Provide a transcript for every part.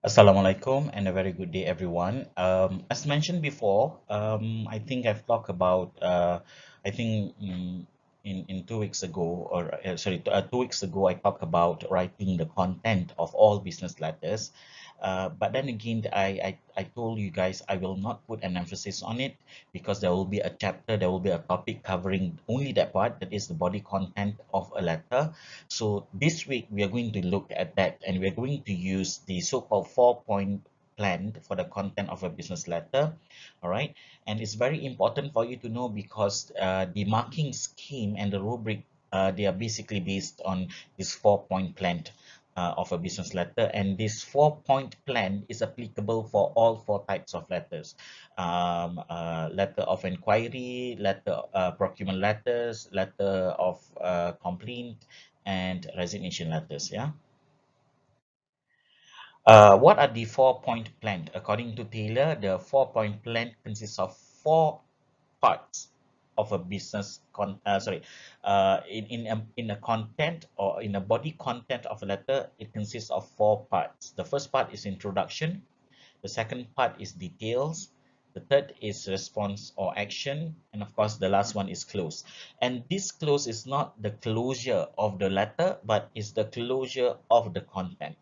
Assalamualaikum and a very good day, everyone. As mentioned before, I think I've talked about, I think in 2 weeks ago, or sorry, 2 weeks ago, I talked about writing the content of all business letters. But then again, I told you guys I will not put an emphasis on it because there will be a chapter, there will be a topic covering only that part, that is the body content of a letter. So this week we are going to look at that, and we're going to use the so-called 4-point plan for the content of a business letter. All right, and it's very important for you to know because the marking scheme and the rubric, they are basically based on this 4-point plan of a business letter, and this 4-point plan is applicable for all four types of letters: letter of inquiry, letter procurement letters, letter of complaint, and resignation letters. Yeah. What are the 4-point plan? According to Taylor, the 4-point plan consists of four parts of a business in a content, or in a body content of a letter. It consists of four parts. The first part is introduction. The second part is details. The third is response or action. And of course, the last one is close. And this close is not the closure of the letter, but is the closure of the content.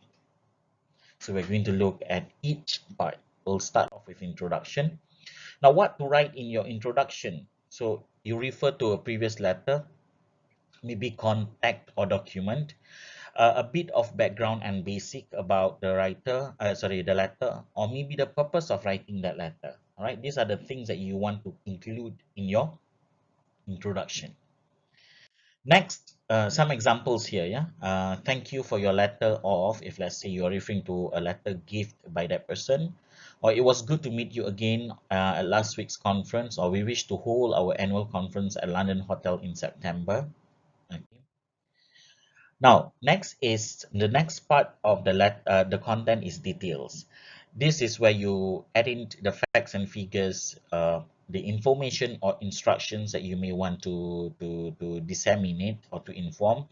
So we're going to look at each part. We'll start off with introduction. Now, what to write in your introduction? So you refer to a previous letter, maybe contact or document, a bit of background and basic about the the letter, or maybe the purpose of writing that letter. All right, these are the things that you want to include in your introduction. Next, some examples here. Yeah, thank you for your letter of, if let's say you're referring to a letter gift by that person, or it was good to meet you again at last week's conference, or we wish to hold our annual conference at London Hotel in September. Okay. Now, next is the next part of the content is details. This is where you add in the facts and figures, the information or instructions that you may want to disseminate or to inform.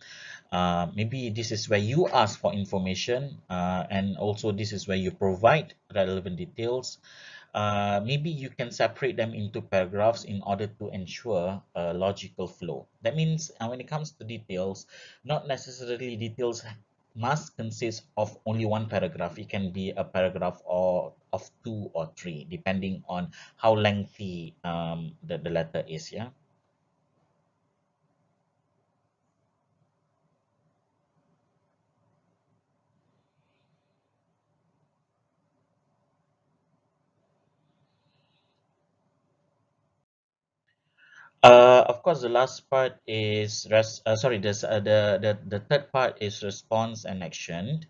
Maybe this is where you ask for information, and also this is where you provide relevant details. Maybe you can separate them into paragraphs in order to ensure a logical flow. That means when it comes to details, not necessarily details must consist of only one paragraph. It can be a paragraph or of two or three, depending on how lengthy the letter is. Yeah. Of course, the last part is the third part is response and action.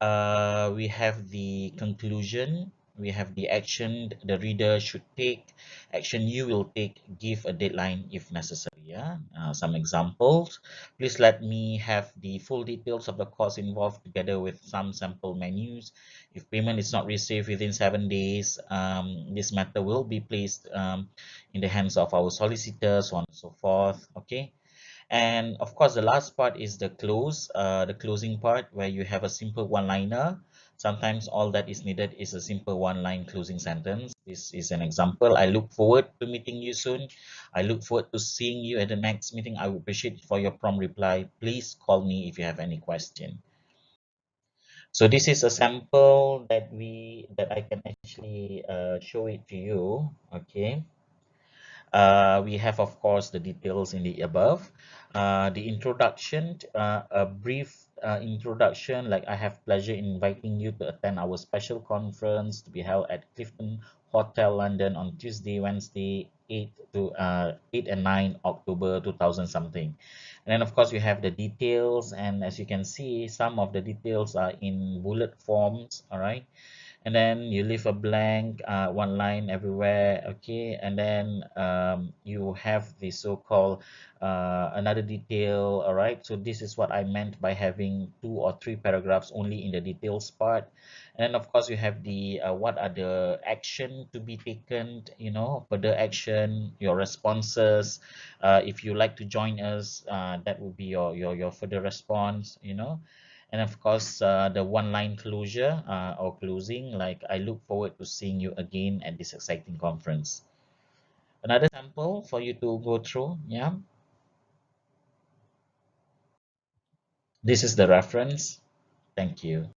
We have the conclusion, we have the action the reader should take, action you will take, give a deadline if necessary. Yeah, some examples. Please let me have the full details of the course involved together with some sample menus. If payment is not received within 7 days, this matter will be placed in the hands of our solicitors, so on and so forth. Okay. And of course, the last part is the closing part, where you have a simple one-liner. Sometimes all that is needed is a simple one-line closing sentence. This is an example. I look forward to meeting you soon. I look forward to seeing you at the next meeting. I would appreciate for your prompt reply. Please call me if you have any question. So this is a sample that I can actually show it to you. Okay. We have, of course, the details in the above. The introduction, a brief introduction, like I have pleasure in inviting you to attend our special conference to be held at Clifton Hotel, London on Tuesday, Wednesday, 8 and 9 October 2000 something. And then, of course, you have the details, and as you can see, some of the details are in bullet forms. All right, and then you leave a blank one line everywhere. Okay, and then you have the so-called another detail. All right, so this is what I meant by having 2 or 3 paragraphs only in the details part. And then, of course, you have the what are the action to be taken, further action, your responses. If you like to join us, that would be your further response. And of course, the one-line closure or closing, like I look forward to seeing you again at this exciting conference. Another sample for you to go through. Yeah, this is the reference. Thank you.